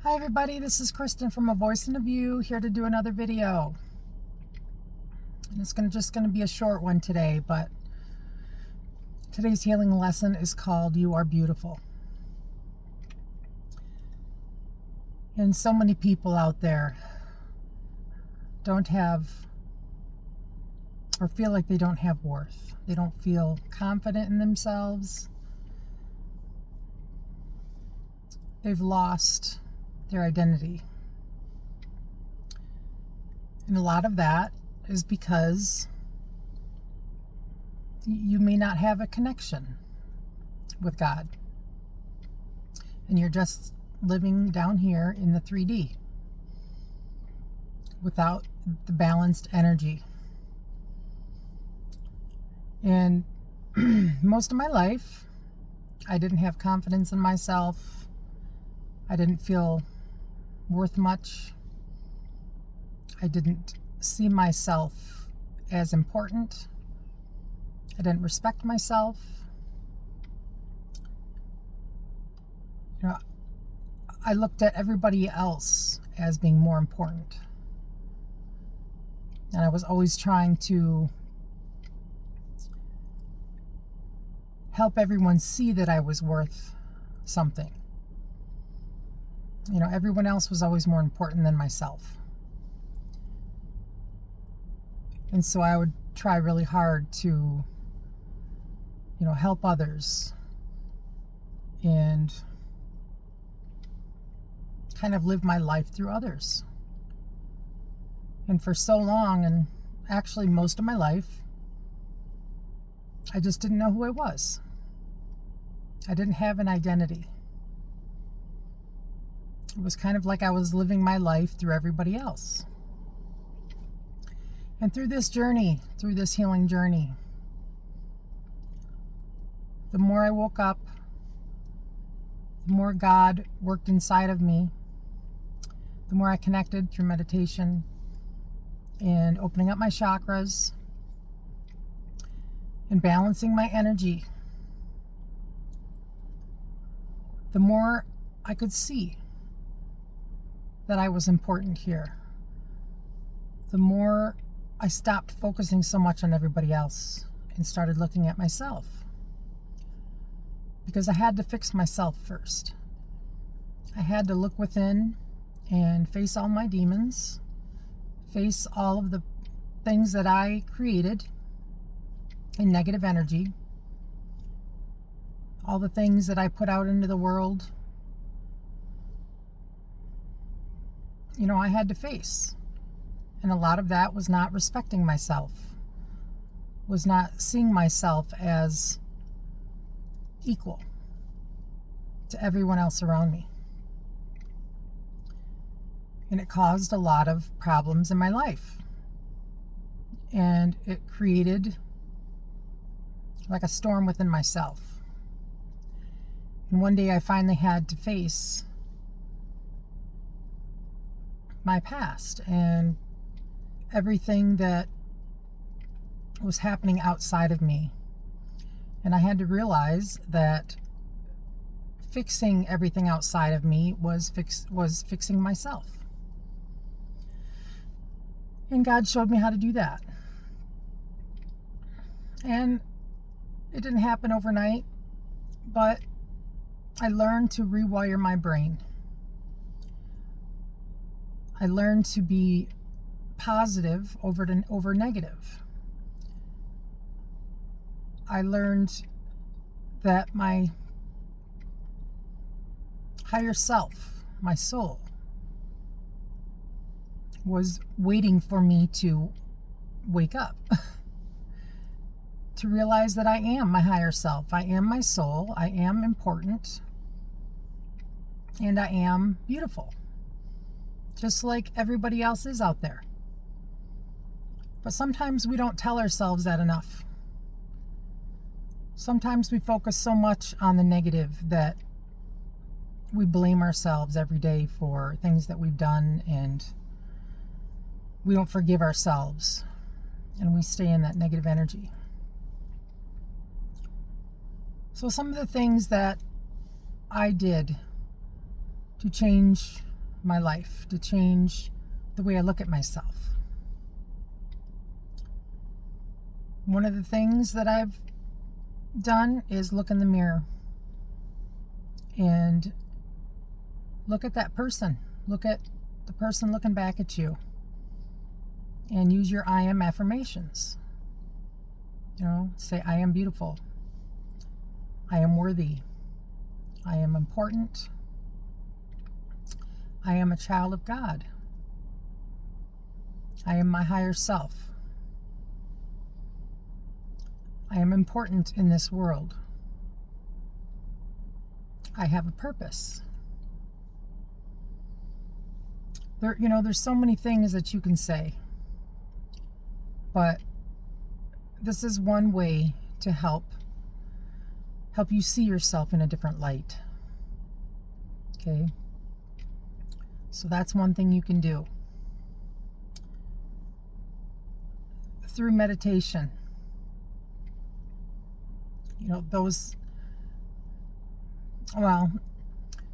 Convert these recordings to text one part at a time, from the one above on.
Hi everybody, this is Kristen from A Voice and a View, here to do another video. And it's just going to be a short one today, but today's healing lesson is called You Are Beautiful. And so many people out there don't have, or feel like they don't have worth. They don't feel confident in themselves. They've lost their identity. And a lot of that is because you may not have a connection with God. And you're just living down here in the 3D without the balanced energy. And most of my life, I didn't have confidence in myself. I didn't feel worth much. I didn't see myself as important. I didn't respect myself. You know, I looked at everybody else as being more important. And I was always trying to help everyone see that I was worth something. You know, everyone else was always more important than myself. And so I would try really hard to, help others and kind of live my life through others. And for so long, and actually most of my life, I just didn't know who I was. I didn't have an identity. It was kind of like I was living my life through everybody else. And through this journey, through this healing journey, the more I woke up, the more God worked inside of me, the more I connected through meditation and opening up my chakras and balancing my energy, the more I could see that I was important here. The more I stopped focusing so much on everybody else and started looking at myself. Because I had to fix myself first. I had to look within and face all my demons, face all of the things that I created in negative energy, all the things that I put out into the world. I had to face. And a lot of that was not respecting myself, was not seeing myself as equal to everyone else around me. And it caused a lot of problems in my life. And it created like a storm within myself. And one day I finally had to face my past and everything that was happening outside of me. And I had to realize that fixing everything outside of me was fixing myself. And God showed me how to do that. And it didn't happen overnight, but I learned to rewire my brain. I learned to be positive over negative. I learned that my higher self, my soul, was waiting for me to wake up. To realize that I am my higher self. I am my soul. I am important. And I am beautiful. Just like everybody else is out there. But sometimes we don't tell ourselves that enough. Sometimes we focus so much on the negative that we blame ourselves every day for things that we've done, and we don't forgive ourselves, and we stay in that negative energy. So some of the things that I did to change my life, to change the way I look at myself. One of the things that I've done is look in the mirror and look at that person. Look at the person looking back at you and use your I am affirmations. Say, I am beautiful. I am worthy. I am important. I am a child of God. I am my higher self. I am important in this world. I have a purpose. There's so many things that you can say, but this is one way to help you see yourself in a different light. Okay? So that's one thing you can do. Through meditation.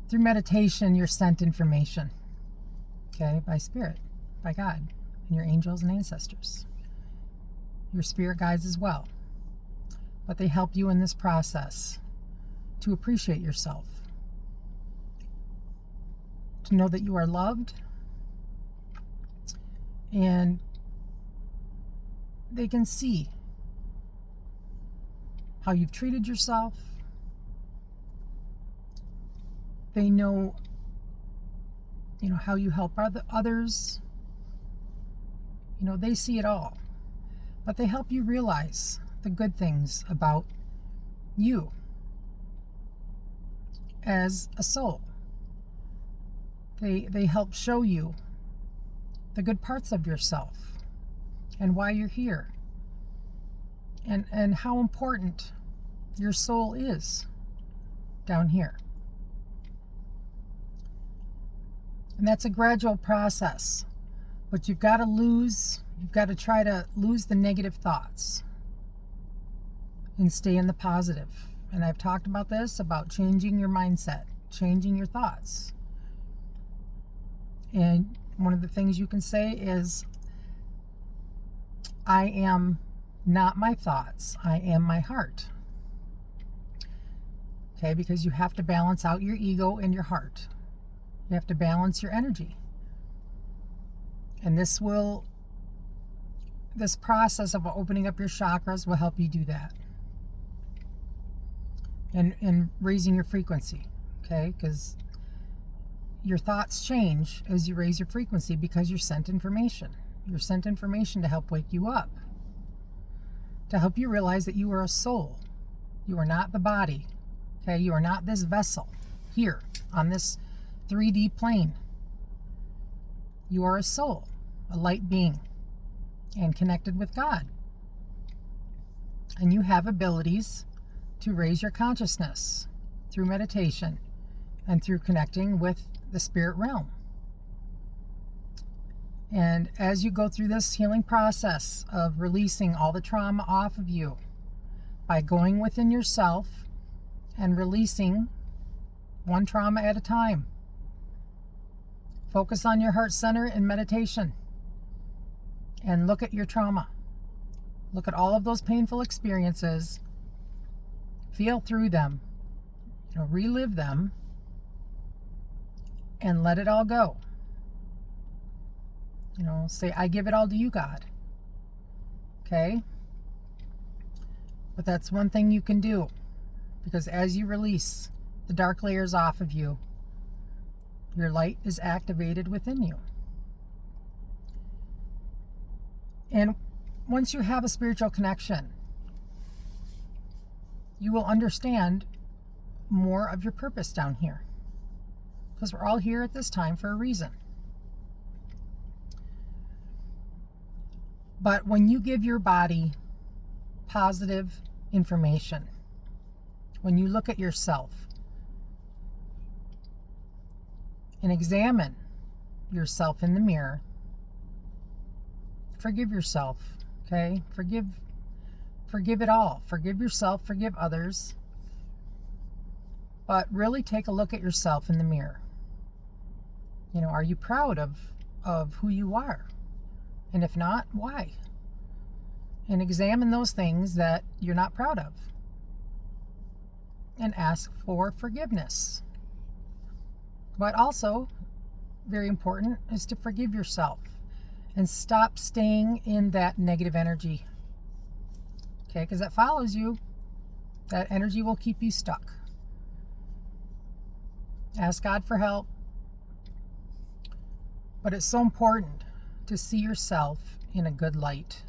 Through meditation, you're sent information. Okay? By Spirit, by God, and your angels and ancestors. Your spirit guides as well. But they help you in this process to appreciate yourself. To know that you are loved. And they can see how you've treated yourself. They know, how you help others. They see it all. But they help you realize the good things about you as a soul. They help show you the good parts of yourself and why you're here and how important your soul is down here. And that's a gradual process, but you've got to try to lose the negative thoughts and stay in the positive. And I've talked about this, about changing your mindset, changing your thoughts. And one of the things you can say is, I am not my thoughts, I am my heart. Okay, because you have to balance out your ego and your heart. You have to balance your energy. And this process of opening up your chakras will help you do that. And raising your frequency, okay? Because your thoughts change as you raise your frequency because you're sent information. You're sent information to help wake you up. To help you realize that you are a soul. You are not the body, okay? You are not this vessel here on this 3D plane. You are a soul, a light being, and connected with God. And you have abilities to raise your consciousness through meditation and through connecting with the spirit realm. And as you go through this healing process of releasing all the trauma off of you by going within yourself and releasing one trauma at a time, focus on your heart center in meditation and look at your trauma. Look at all of those painful experiences. Feel through them. Relive them and let it all go. Say, I give it all to you, God. Okay? But that's one thing you can do, because as you release the dark layers off of you, your light is activated within you. And once you have a spiritual connection, you will understand more of your purpose down here. Because we're all here at this time for a reason. But when you give your body positive information, when you look at yourself and examine yourself in the mirror, forgive yourself, okay? Forgive it all. Forgive yourself, forgive others. But really take a look at yourself in the mirror Are you proud of who you are? And if not, why? And examine those things that you're not proud of. And ask for forgiveness. But also, very important, is to forgive yourself and stop staying in that negative energy. Okay, because that follows you. That energy will keep you stuck. Ask God for help. But it's so important to see yourself in a good light.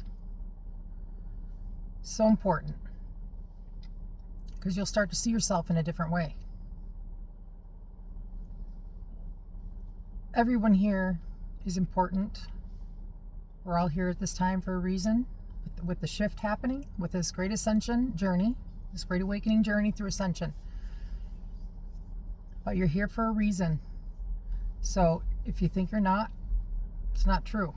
So important. Because you'll start to see yourself in a different way. Everyone here is important. We're all here at this time for a reason. With the shift happening, with this great ascension journey, this great awakening journey through ascension. But you're here for a reason. So if you think you're not, it's not true.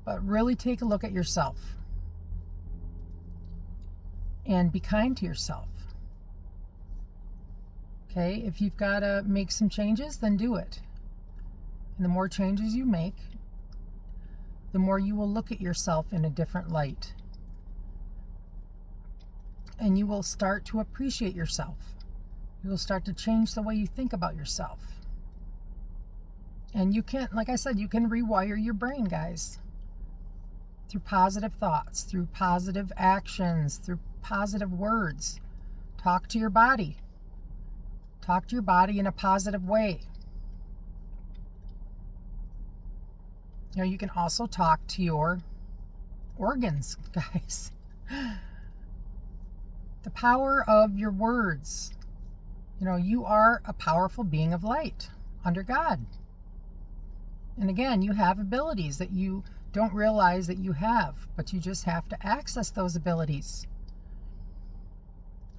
But really take a look at yourself. And be kind to yourself. Okay, if you've got to make some changes, then do it. And the more changes you make, the more you will look at yourself in a different light. And you will start to appreciate yourself. You will start to change the way you think about yourself. And you can, like I said, you can rewire your brain, guys. Through positive thoughts, through positive actions, through positive words. Talk to your body. Talk to your body in a positive way. You can also talk to your organs, guys. The power of your words. You are a powerful being of light under God. And again, you have abilities that you don't realize that you have, but you just have to access those abilities.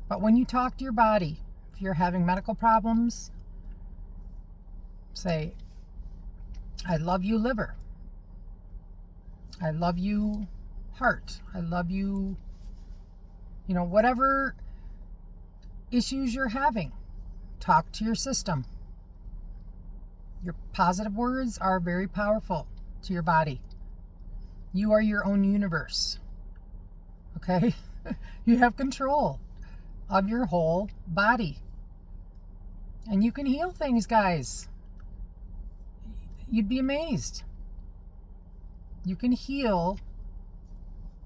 But when you talk to your body, if you're having medical problems, say, I love you, liver. I love you, heart. I love you, whatever issues you're having. Talk to your system. Your positive words are very powerful to your body. You are your own universe. Okay? You have control of your whole body. And you can heal things, guys. You'd be amazed. You can heal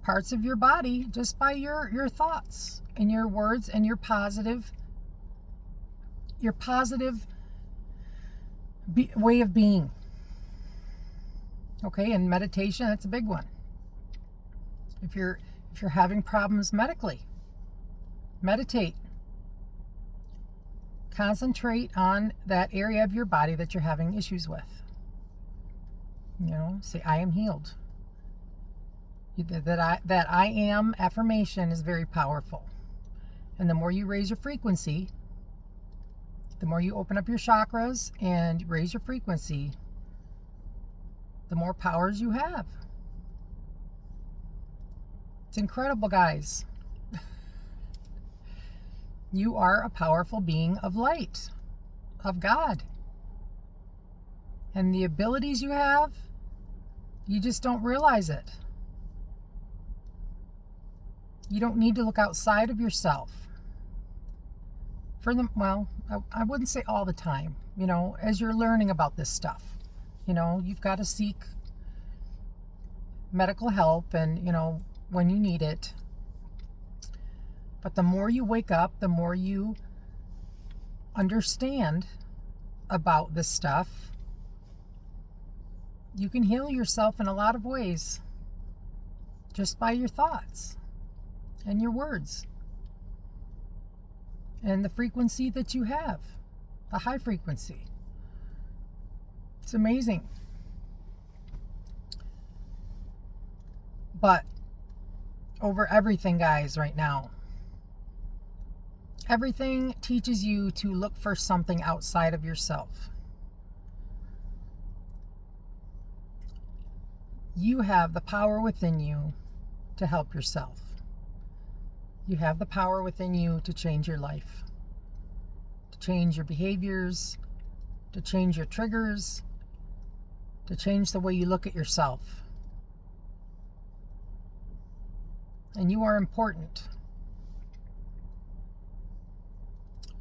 parts of your body just by your thoughts and your words and your positive way of being. Okay, and meditation, that's a big one. If you're having problems medically, meditate. Concentrate on that area of your body that you're having issues with. Say, I am healed. That I am affirmation is very powerful. And the more you raise your frequency, the more you open up your chakras and raise your frequency, the more powers you have. It's incredible, guys. You are a powerful being of light, of God. And the abilities you have, you just don't realize it. You don't need to look outside of yourself. I wouldn't say all the time, as you're learning about this stuff. You've got to seek medical help and, when you need it. But the more you wake up, the more you understand about this stuff, you can heal yourself in a lot of ways just by your thoughts and your words and the frequency that you have, the high frequency. It's amazing. But over everything, guys, right now, everything teaches you to look for something outside of yourself. You have the power within you to help yourself. You have the power within you to change your life, to change your behaviors, to change your triggers, to change the way you look at yourself. And you are important.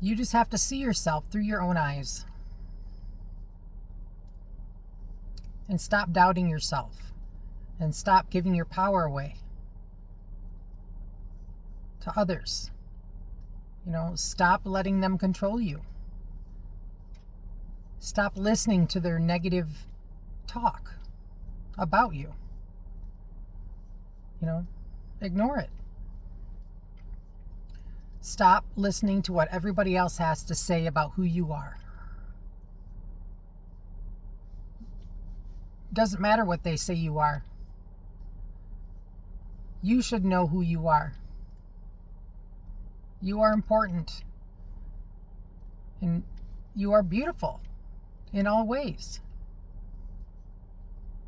You just have to see yourself through your own eyes. And stop doubting yourself. And stop giving your power away to others. Stop letting them control you. Stop listening to their negative talk about you. Ignore it. Stop listening to what everybody else has to say about who you are. Doesn't matter what they say you are. You should know who you are. You are important. And you are beautiful in all ways.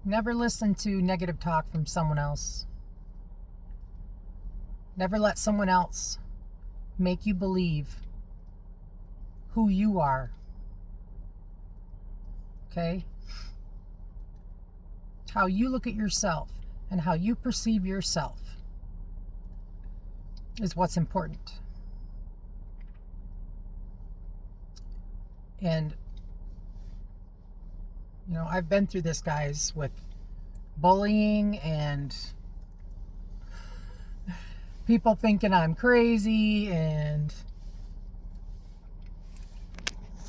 Never listen to negative talk from someone else. Never let someone else make you believe who you are. Okay? How you look at yourself and how you perceive yourself is what's important. And, I've been through this, guys, with bullying and people thinking I'm crazy, and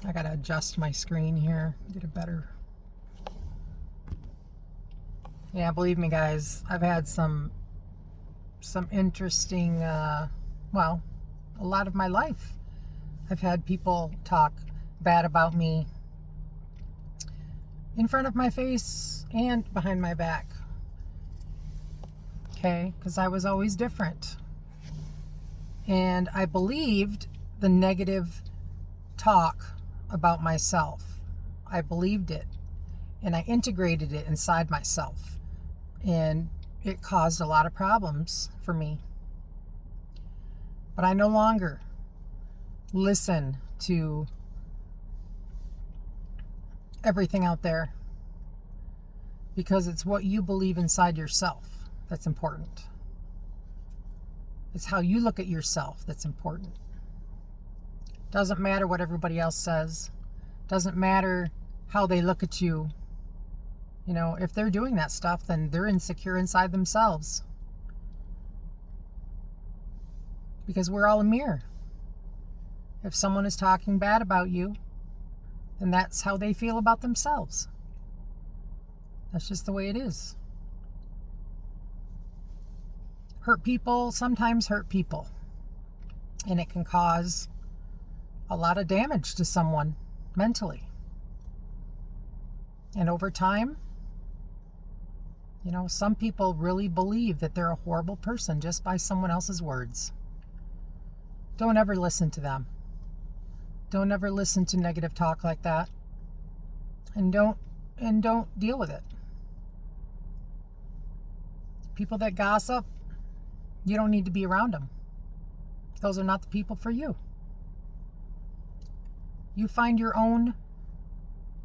I gotta adjust my screen here, get a better. Yeah, believe me, guys, I've had some interesting, a lot of my life. I've had people talk bad about me in front of my face and behind my back. Okay, because I was always different. And I believed the negative talk about myself. I believed it. And I integrated it inside myself. And it caused a lot of problems for me. But I no longer listen to everything out there, because it's what you believe inside yourself that's important. It's how you look at yourself that's important. Doesn't matter what everybody else says. Doesn't matter how they look at you. If they're doing that stuff, then they're insecure inside themselves. Because we're all a mirror. If someone is talking bad about you, then that's how they feel about themselves. That's just the way it is. Hurt people sometimes hurt people. And it can cause a lot of damage to someone mentally. And over time, some people really believe that they're a horrible person just by someone else's words. Don't ever listen to them. Don't ever listen to negative talk like that. And don't deal with it. People that gossip, you don't need to be around them. Those are not the people for you. You find your own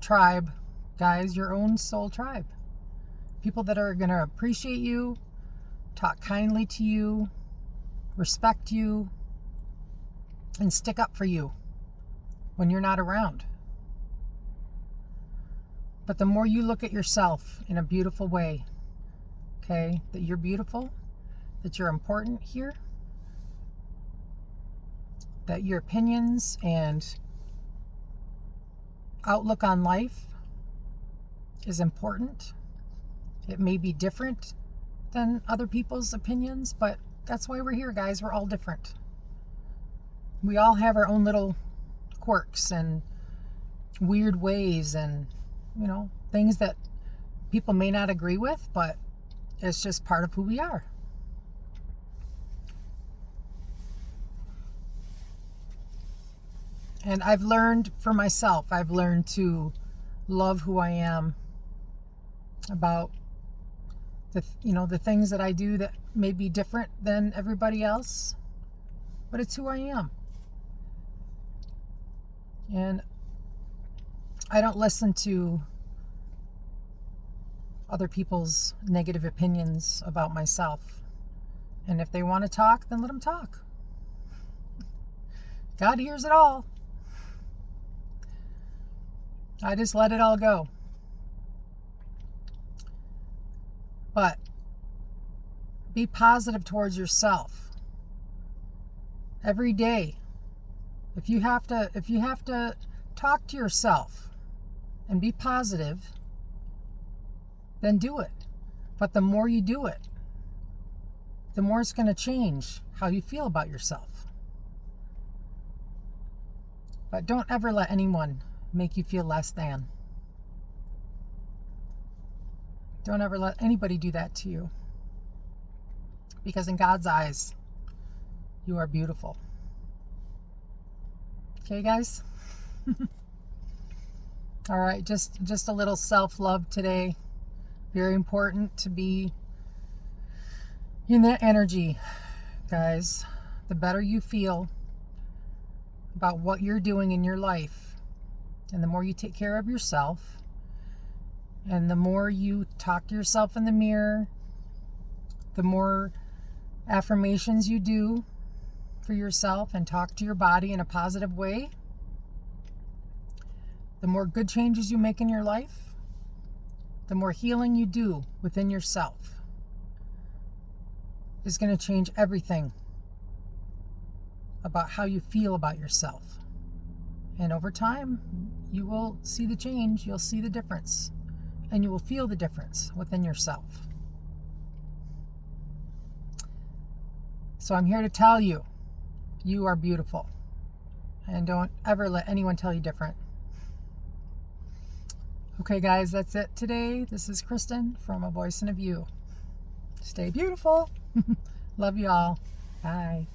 tribe, guys, your own soul tribe. People that are going to appreciate you, talk kindly to you, respect you, and stick up for you when you're not around. But the more you look at yourself in a beautiful way, okay, that you're beautiful, that you're important here, that your opinions and outlook on life is important. It may be different than other people's opinions, but that's why we're here, guys. We're all different. We all have our own little quirks and weird ways and, things that people may not agree with, but it's just part of who we are. And I've learned for myself, I've learned to love who I am, about the things that I do that may be different than everybody else, but it's who I am. And I don't listen to other people's negative opinions about myself. And if they want to talk, then let them talk. God hears it all. I just let it all go. But be positive towards yourself. Every day. If you have to talk to yourself and be positive, then do it. But the more you do it, the more it's going to change how you feel about yourself. But don't ever let anyone make you feel less than. Don't ever let anybody do that to you. Because in God's eyes, you are beautiful. Okay, guys? All right, just a little self-love today. Very important to be in that energy, guys. The better you feel about what you're doing in your life, and the more you take care of yourself, and the more you talk to yourself in the mirror, the more affirmations you do for yourself and talk to your body in a positive way, the more good changes you make in your life, the more healing you do within yourself is going to change everything about how you feel about yourself. And over time, you will see the change, you'll see the difference, and you will feel the difference within yourself. So I'm here to tell you, you are beautiful. And don't ever let anyone tell you different. Okay, guys, that's it today. This is Kristen from A Voice and a View. Stay beautiful. Love you all. Bye.